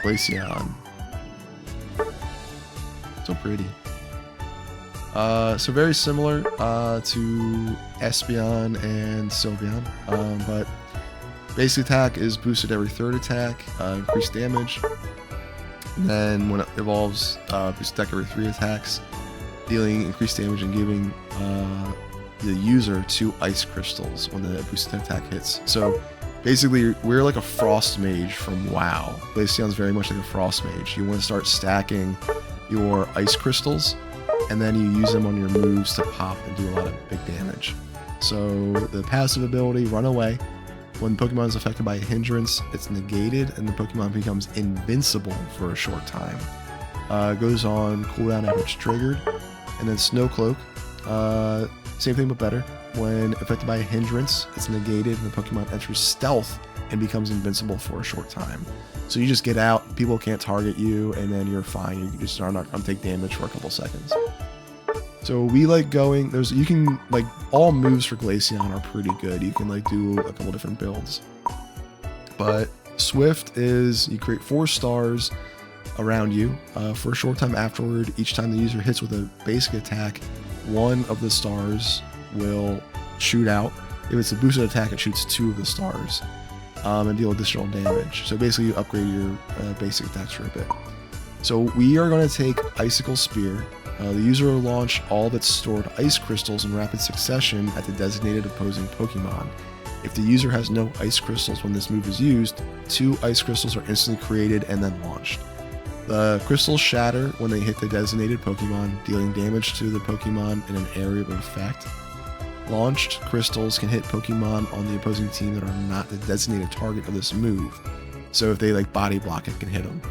Glaceon. So pretty. So very similar to Espeon and Sylveon, but basic attack is boosted every third attack, increased damage. And then when it evolves, boost attack every 3 attacks, dealing increased damage and giving the user 2 ice crystals when the boosted attack hits. So basically, we're like a frost mage from WoW. Glaceon's very much like a frost mage. You want to start stacking your ice crystals, and then you use them on your moves to pop and do a lot of big damage. So the passive ability, Run Away. When Pokemon is affected by a hindrance, it's negated, and the Pokemon becomes invincible for a short time. Goes on cooldown after it's triggered. And then Snow Cloak, same thing but better. When affected by a hindrance, it's negated, and the Pokemon enters stealth and becomes invincible for a short time. So you just get out, people can't target you, and then you're fine. You just are not going to take damage for a couple seconds. So we like going, you can, like, all moves for Glaceon are pretty good. You can, like, do a couple different builds. But Swift is, you create 4 stars around you. For a short time afterward, each time the user hits with a basic attack, 1 of the stars will shoot out. If it's a boosted attack, it shoots 2 of the stars and deal additional damage. So basically, you upgrade your basic attacks for a bit. So we are going to take Icicle Spear. The user will launch all of its stored ice crystals in rapid succession at the designated opposing Pokemon. If the user has no ice crystals when this move is used, 2 ice crystals are instantly created and then launched. The crystals shatter when they hit the designated Pokemon, dealing damage to the Pokemon in an area of effect. Launched crystals can hit Pokemon on the opposing team that are not the designated target of this move. So if they like body block, it can hit them.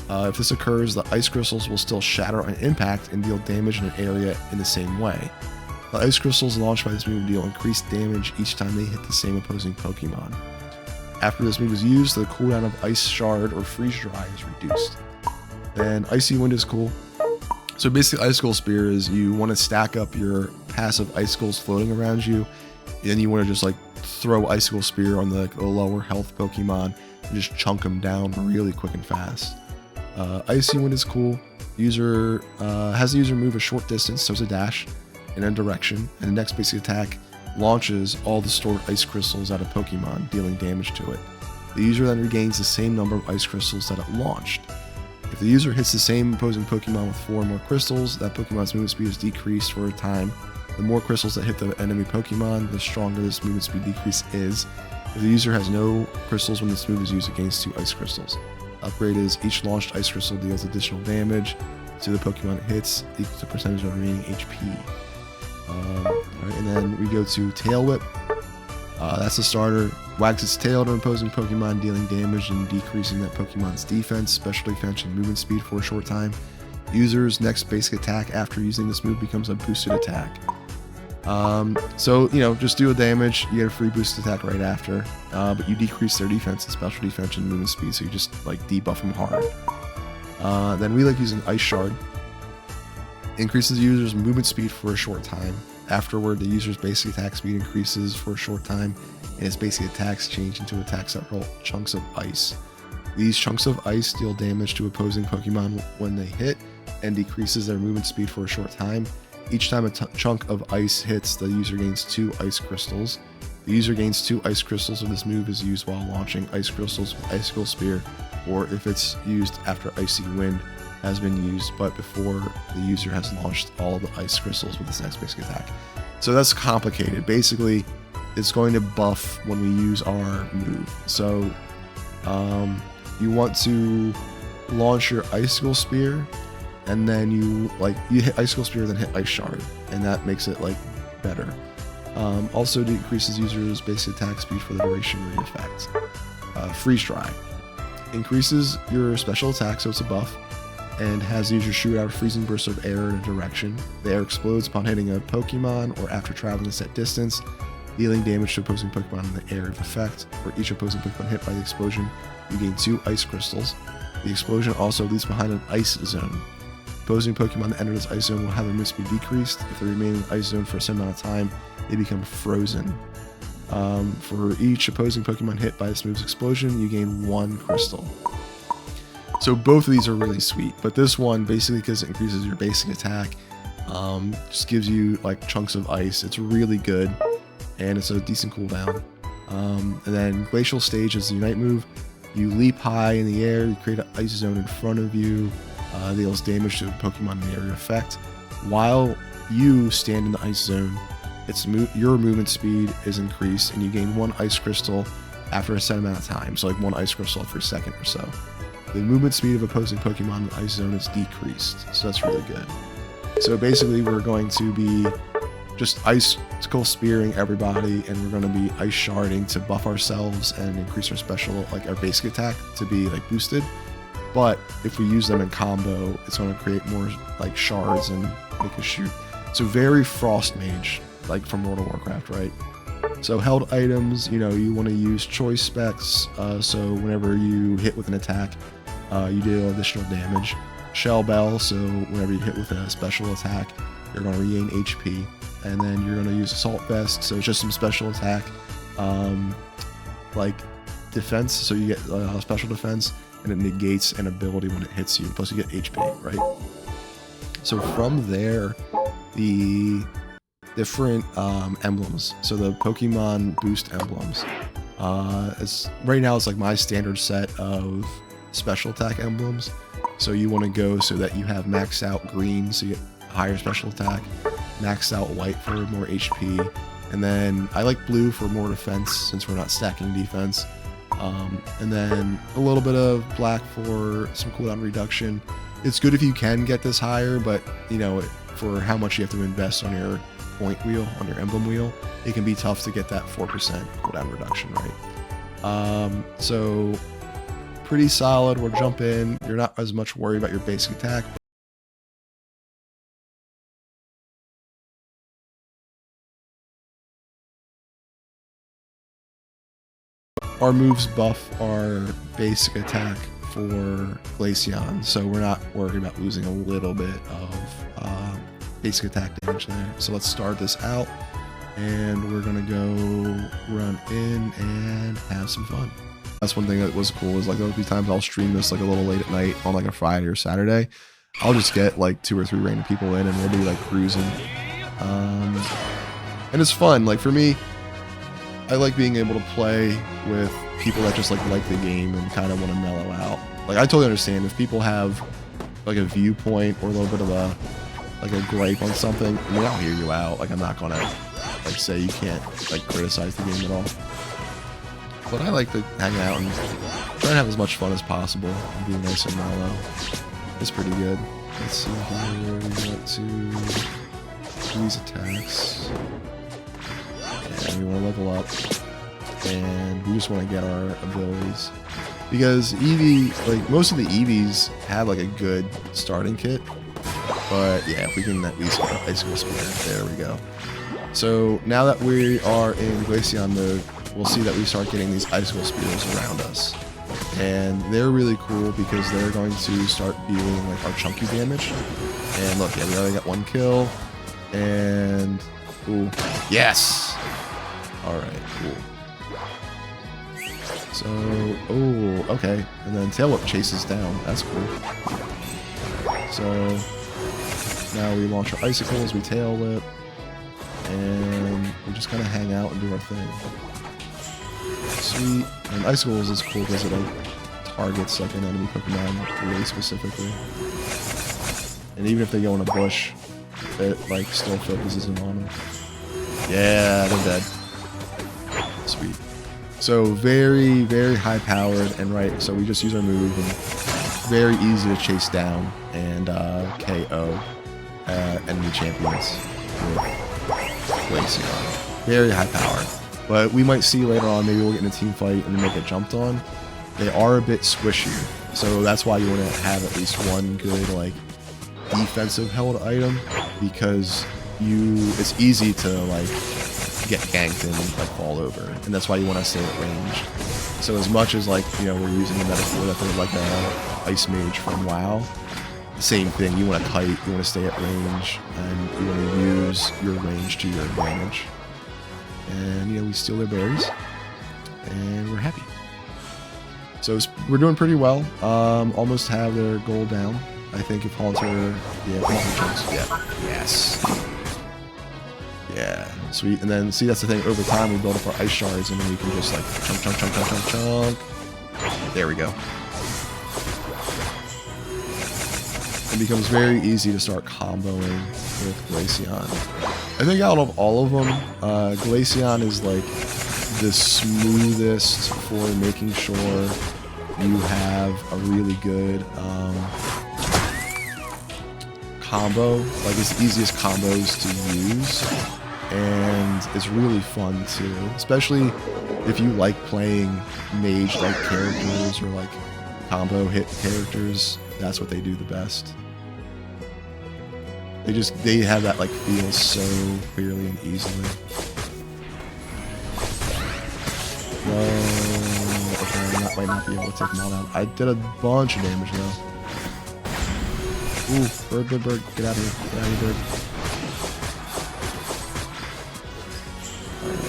If this occurs, the ice crystals will still shatter on impact and deal damage in an area in the same way. The ice crystals launched by this move deal increased damage each time they hit the same opposing Pokemon. After this move is used, the cooldown of Ice Shard or Freeze Dry is reduced. Then Icy Wind is cool. So basically, Icicle Spear is you want to stack up your passive icicles floating around you, and you want to just like throw Icicle Spear on the lower health Pokemon and just chunk them down really quick and fast. Icy Wind is cool. User has the user move a short distance, so it's a dash, in a direction, and the next basic attack launches all the stored ice crystals at a Pokemon, dealing damage to it. The user then regains the same number of ice crystals that it launched. If the user hits the same opposing Pokemon with 4 more crystals, that Pokemon's movement speed is decreased for a time. The more crystals that hit the enemy Pokemon, the stronger this movement speed decrease is. If the user has no crystals when this move is used, it gains 2 ice crystals. Upgrade is each launched ice crystal deals additional damage to the Pokemon it hits, equal to percentage of remaining HP. Alright, and then we go to Tail Whip. That's the starter. Wags its tail to an opposing Pokemon, dealing damage and decreasing that Pokemon's defense, special defense, and movement speed for a short time. User's next basic attack after using this move becomes a boosted attack. So, you know, just do a damage, you get a free boosted attack right after, but you decrease their defense and special defense and movement speed, so you just, like, debuff them hard. Then we like using Ice Shard. Increases the user's movement speed for a short time. Afterward, the user's basic attack speed increases for a short time, and its basic attacks change into attacks that roll chunks of ice. These chunks of ice deal damage to opposing Pokemon when they hit, and decreases their movement speed for a short time. Each time a chunk of ice hits, the user gains 2 ice crystals. The user gains 2 ice crystals if this move is used while launching ice crystals with Icicle Spear, or if it's used after Icy Wind has been used, but before the user has launched all of the ice crystals with its next basic attack. So that's complicated. Basically, it's going to buff when we use our move. So you want to launch your Icicle Spear, and then you hit Icicle Spear, then hit Ice Shard, and that makes it like better. Also decreases user's basic attack speed for the duration of the effect. Freeze Dry increases your special attack, so it's a buff, and has the user shoot out a freezing burst of air in a direction. The air explodes upon hitting a Pokemon or after traveling a set distance, dealing damage to opposing Pokemon in the area of effect. For each opposing Pokemon hit by the explosion, you gain 2 ice crystals. The explosion also leaves behind an ice zone. Opposing Pokemon that enter this ice zone will have their movement speed decreased. If they remain in the ice zone for a certain amount of time, they become frozen. For each opposing Pokemon hit by this move's explosion, you gain 1 crystal. So both of these are really sweet, but this one basically, because it increases your basic attack, just gives you like chunks of ice. It's really good, and it's a decent cooldown. And then Glacial Stage is the Unite move. You leap high in the air, you create an ice zone in front of you, deals damage to a Pokemon in the area effect. While you stand in the ice zone, your movement speed is increased, and you gain 1 ice crystal after a set amount of time. So like 1 ice crystal every second or so. The movement speed of opposing Pokemon in the ice zone is decreased, so that's really good. So basically we're going to be just icicle spearing everybody, and we're going to be ice sharding to buff ourselves and increase our special, like our basic attack to be like boosted. But if we use them in combo, it's going to create more like shards and make us shoot. So very Frost Mage, like from World of Warcraft, right? So held items, you know, you want to use choice specs, so whenever you hit with an attack, you deal additional damage. Shell Bell, so whenever you hit with a special attack, you're going to regain HP. And then you're going to use Assault Vest, so it's just some special attack, like defense, so you get special defense, and it negates an ability when it hits you, plus you get HP, right? So from there, the different emblems, so the Pokemon boost emblems, right now it's like my standard set of special attack emblems. So you want to go so that you have maxed out green, so you get higher special attack, maxed out white for more HP, and then I like blue for more defense since we're not stacking defense, and then a little bit of black for some cooldown reduction. It's good if you can get this higher, but you know, for how much you have to invest on your point wheel, on your emblem wheel, it can be tough to get that 4% cooldown reduction, right? So pretty solid. We'll jump in. You're not as much worried about your basic attack. Our moves buff our basic attack for Glaceon, so we're not worried about losing a little bit of basic attack damage there. So let's start this out, and we're gonna go run in and have some fun. That's one thing that was cool, is like there'll be times I'll stream this like a little late at night on like a Friday or Saturday. I'll just get like 2 or 3 random people in, and we'll be like cruising. And it's fun. Like for me, I like being able to play with people that just like the game and kind of want to mellow out. Like I totally understand if people have like a viewpoint or a little bit of a gripe on something. I mean, I'll hear you out. Like I'm not gonna like say you can't like criticize the game at all. But I like to hang out and try and have as much fun as possible and be nice and mellow. It's pretty good. Let's see here. We want to do these attacks. And we want to level up, and we just want to get our abilities, because Eevee, like most of the Eevees have like a good starting kit, but yeah, if we can at least get an Icicle Spear, there we go. So now that we are in Glaceon mode, we'll see that we start getting these Icicle Spears around us, and they're really cool because they're going to start dealing like our chunky damage. And look, yeah, we already got 1 kill, and ooh, yes. Alright, cool. So, oh, okay. And then Tail Whip chases down. That's cool. So, now we launch our Icicles, we Tail Whip, and we just kind of hang out and do our thing. Sweet. And Icicles is cool because it like targets like an enemy Pokemon really specifically. And even if they go in a bush, it like still focuses in on them. Yeah, they're dead. Sweet. So very, very high powered, and right, so we just use our move, and very easy to chase down and KO enemy champions with Glaceon. Very high powered. But we might see later on, maybe we'll get in a team fight and then they'll get jumped on. They are a bit squishy, so that's why you want to have at least one good like defensive held item, because it's easy to like get ganked and like fall over, and that's why you want to stay at range. So as much as like, you know, we're using a metaphor that they're like a ice mage from WoW, same thing, you want to kite, you want to stay at range, and you want to use your range to your advantage. And you know, we steal their berries and we're happy. So we're doing pretty well. Almost have their goal down. I think if Haunter, yeah, Haunter chunks, yeah, yes. Yeah, sweet. And then, see, that's the thing. Over time, we build up our ice shards, and then we can just, like, chunk, chunk, chunk, chunk, chunk, chunk. There we go. It becomes very easy to start comboing with Glaceon. I think out of all of them, Glaceon is, like, the smoothest for making sure you have a really good combo. Like, it's the easiest combos to use. And it's really fun too, especially if you like playing mage-like characters or like combo hit characters. That's what they do the best. They have that like feel so clearly and easily. Whoa, okay, I might not be able to take them all down. I did a bunch of damage though. Ooh, bird, get out of here, bird.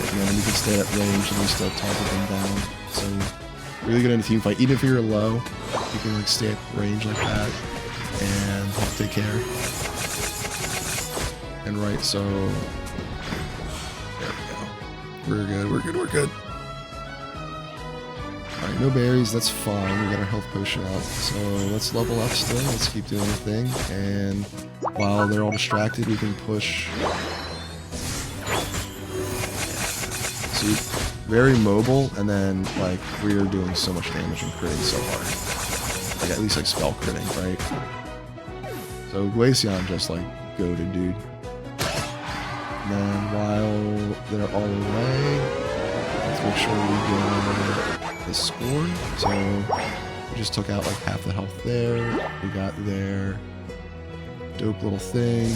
And then we can stay at range and we still target them down. So really good in a team fight. Even if you're low, you can like stay at range like that and help take care. And right, so there we go. We're good. Alright, no berries, that's fine. We got our health potion up. So let's level up still. Let's keep doing the thing. And while they're all distracted, we can push. See, very mobile, and then like we're doing so much damage and critting so hard. Like at least like spell critting, right? So Glaceon just like goated, dude. And then while they're all away, let's make sure we get the score. So we just took out like half the health there. We got their dope little thing,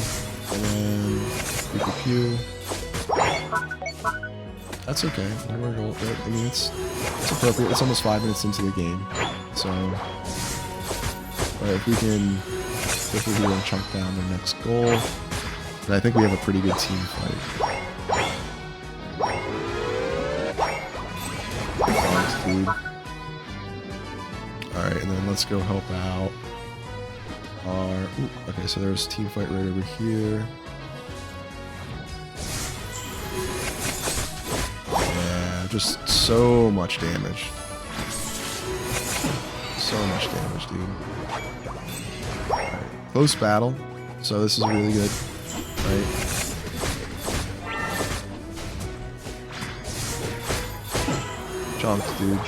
and then pew. That's okay. I mean, it's appropriate. It's almost 5 minutes into the game, so but if we can chunk down their next goal, then I think we have a pretty good team fight. Thanks, dude. All right, and then let's go help out our. Ooh, okay, so there's team fight right over here. Just so much damage. So much damage, dude. Right. Close battle. So this is really good. Right? Chunks, dude.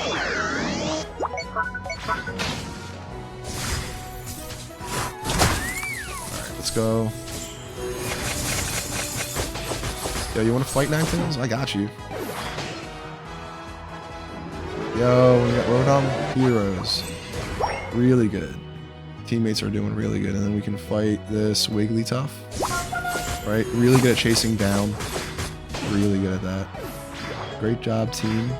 Alright, let's go. Yo, you wanna fight Ninetales? I got you. Yo, we got Rotom Heroes. Really good. Teammates are doing really good. And then we can fight this Wigglytuff. Right? Really good at chasing down. Really good at that. Great job, team.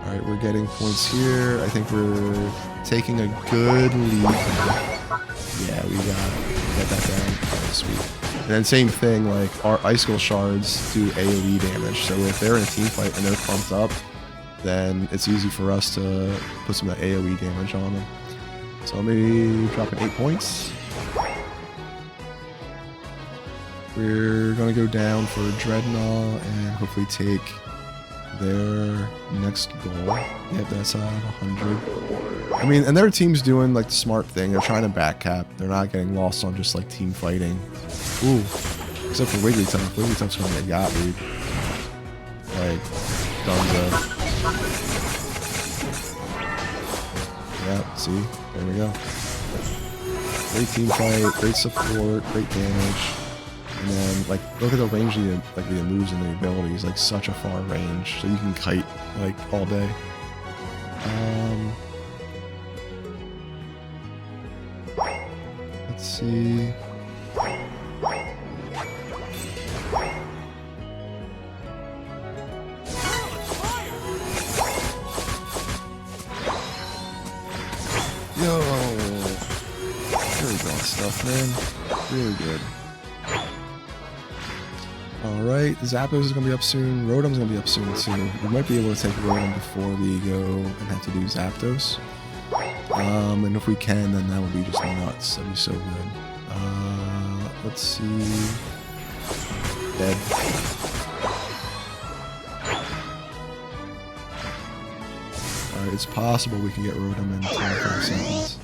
Alright, we're getting points here. I think we're taking a good lead. Yeah, we got that down. Alright, sweet. And then same thing, like our Icicle Shards do AoE damage. So if they're in a team fight and they're pumped up, then it's easy for us to put some of that AoE damage on them. So maybe dropping 8 points. We're gonna go down for Dreadnought and hopefully take their next goal. Yep, that's out of 100. I mean, and their team's doing like the smart thing. They're trying to back cap. They're not getting lost on just like team fighting. Ooh, except for Wigglytuff. Wigglytuff's gonna get got, dude. Like, Dunzo. Yeah, see? There we go. Great team fight, great support, great damage. And then, like, look at the range of the moves and the abilities, like, such a far range. So you can kite, like, all day. Let's see. Yo! Really good stuff, man. Really good. Alright, Zapdos is going to be up soon. Rotom's going to be up soon too. We might be able to take Rotom before we go and have to do Zapdos. And if we can, then that would be just nuts. That'd be so good. Let's see. Dead. Alright, it's possible we can get Rotom in 25 seconds.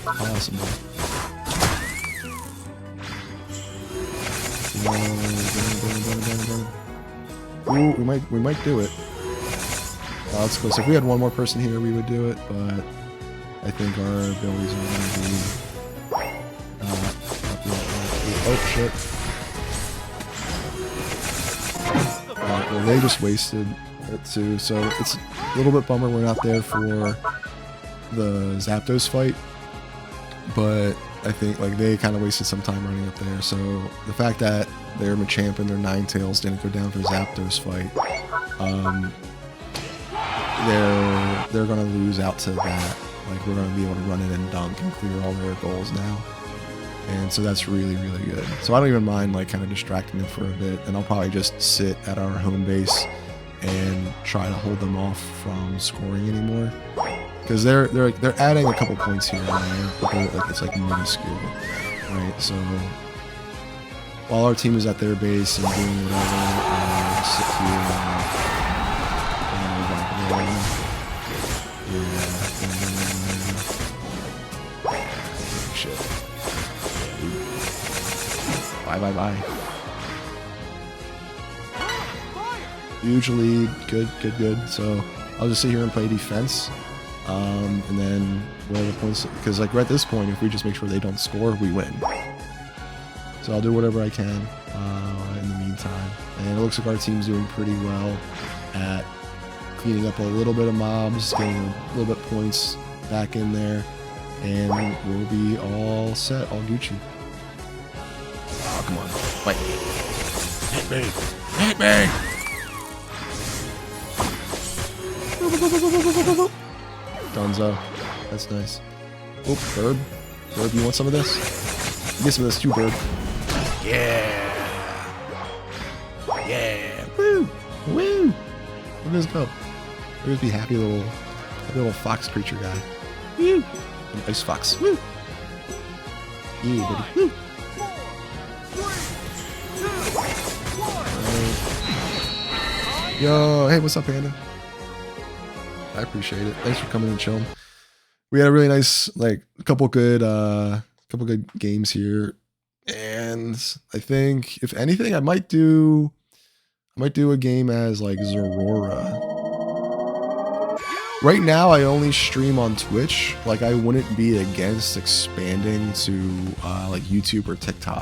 Possible. Ooh, we might do it. Oh, that's close. If we had one more person here, we would do it, but I think our abilities are going to be oh shit. Well, they just wasted it too, so it's a little bit bummer we're not there for the Zapdos fight, but I think like they kind of wasted some time running up there, so the fact that their Machamp and their Ninetales didn't go down for Zapdos fight, they're gonna lose out to that. Like we're gonna be able to run it and dunk and clear all their goals now, and so that's really good. So I don't even mind like kind of distracting them for a bit, and I'll probably just sit at our home base and try to hold them off from scoring anymore. Because they're adding a couple points here and there, but it's like minuscule, right? So while our team is at their base and doing whatever, I'll sit here and shit. Bye. Huge lead, good. So I'll just sit here and play defense. And then whatever points, because like right at this point, if we just make sure they don't score, we win. So I'll do whatever I can in the meantime. And it looks like our team's doing pretty well at cleaning up a little bit of mobs, getting a little bit of points back in there, and we'll be all set, all Gucci. Oh, come on. Fight me. Hit me! Dunzo. That's nice. Oh, Bird. Bird, you want some of this? Get some of this too, Bird. Yeah! Woo! Look at this go. Look at this be happy little fox creature guy. Woo! An ice fox. Woo! Yeah, buddy. Woo! Yo, hey, what's up, Panda? I appreciate it. Thanks for coming and chilling. We had a really nice, like, couple good games here, and I think if anything, I might do a game as like Zorora. Right now, I only stream on Twitch. Like, I wouldn't be against expanding to like YouTube or TikTok.